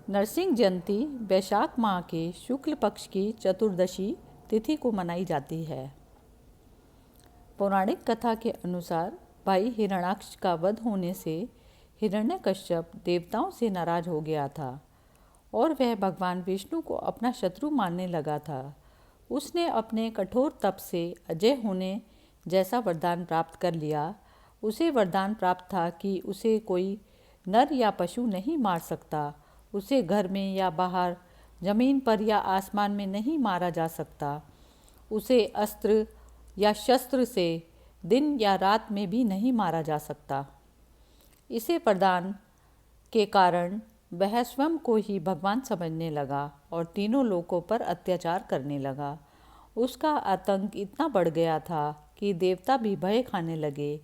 नरसिंह जयंती वैशाख माह के शुक्ल पक्ष की चतुर्दशी तिथि को मनाई जाती है। पौराणिक कथा के अनुसार भाई हिरण्याक्ष का वध होने से हिरण्यकश्यप देवताओं से नाराज हो गया था और वह भगवान विष्णु को अपना शत्रु मानने लगा था। उसने अपने कठोर तप से अजय होने जैसा वरदान प्राप्त कर लिया। उसे वरदान प्राप्त था कि उसे कोई नर या पशु नहीं मार सकता। उसे घर में या बाहर, जमीन पर या आसमान में नहीं मारा जा सकता। उसे अस्त्र या शस्त्र से दिन या रात में भी नहीं मारा जा सकता। इसे वरदान के कारण वह स्वयं को ही भगवान समझने लगा और तीनों लोकों पर अत्याचार करने लगा। उसका आतंक इतना बढ़ गया था कि देवता भी भय खाने लगे।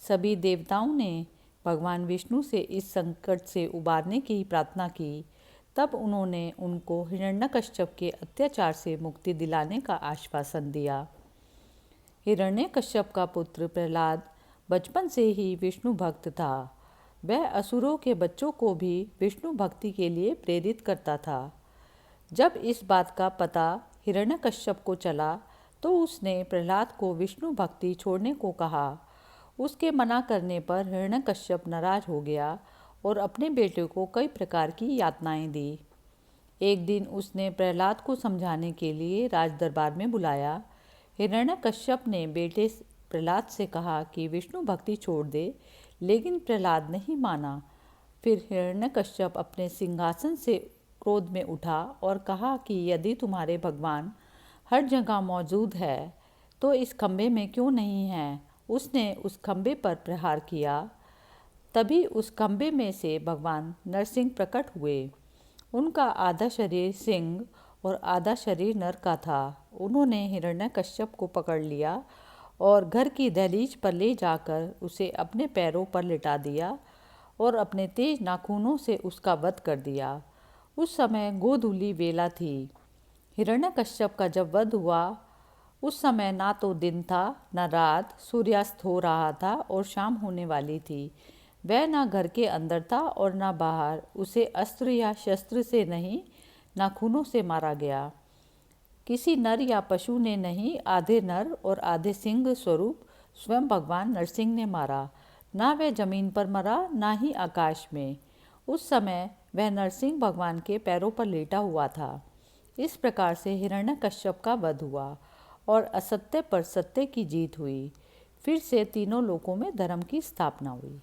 सभी देवताओं ने भगवान विष्णु से इस संकट से उबारने की प्रार्थना की। तब उन्होंने उनको हिरण्यकश्यप के अत्याचार से मुक्ति दिलाने का आश्वासन दिया। हिरण्यकश्यप का पुत्र प्रहलाद बचपन से ही विष्णु भक्त था। वह असुरों के बच्चों को भी विष्णु भक्ति के लिए प्रेरित करता था। जब इस बात का पता हिरण्यकश्यप को चला तो उसने प्रहलाद को विष्णु भक्ति छोड़ने को कहा। उसके मना करने पर हिरण्यकश्यप नाराज हो गया और अपने बेटे को कई प्रकार की यातनाएं दी। एक दिन उसने प्रहलाद को समझाने के लिए राज दरबार में बुलाया। हिरण्यकश्यप ने बेटे प्रहलाद से कहा कि विष्णु भक्ति छोड़ दे, लेकिन प्रहलाद नहीं माना। फिर हिरण्यकश्यप अपने सिंहासन से क्रोध में उठा और कहा कि यदि तुम्हारे भगवान हर जगह मौजूद है तो इस खंबे में क्यों नहीं है। उसने उस खंबे पर प्रहार किया। तभी उस खंबे में से भगवान नरसिंह प्रकट हुए। उनका आधा शरीर सिंह और आधा शरीर नर का था। उन्होंने हिरण्यकश्यप को पकड़ लिया और घर की दहलीज पर ले जाकर उसे अपने पैरों पर लिटा दिया और अपने तेज नाखूनों से उसका वध कर दिया। उस समय गोधूली वेला थी। हिरण्यकश्यप का जब वध हुआ उस समय ना तो दिन था न रात। सूर्यास्त हो रहा था और शाम होने वाली थी। वह ना घर के अंदर था और ना बाहर। उसे अस्त्र या शस्त्र से नहीं, नाखूनों से मारा गया। किसी नर या पशु ने नहीं, आधे नर और आधे सिंह स्वरूप स्वयं भगवान नरसिंह ने मारा। ना वह जमीन पर मरा ना ही आकाश में। उस समय वह नरसिंह भगवान के पैरों पर लेटा हुआ था। इस प्रकार से हिरण्यकश्यप का वध हुआ और असत्य पर सत्य की जीत हुई। फिर से तीनों लोकों में धर्म की स्थापना हुई।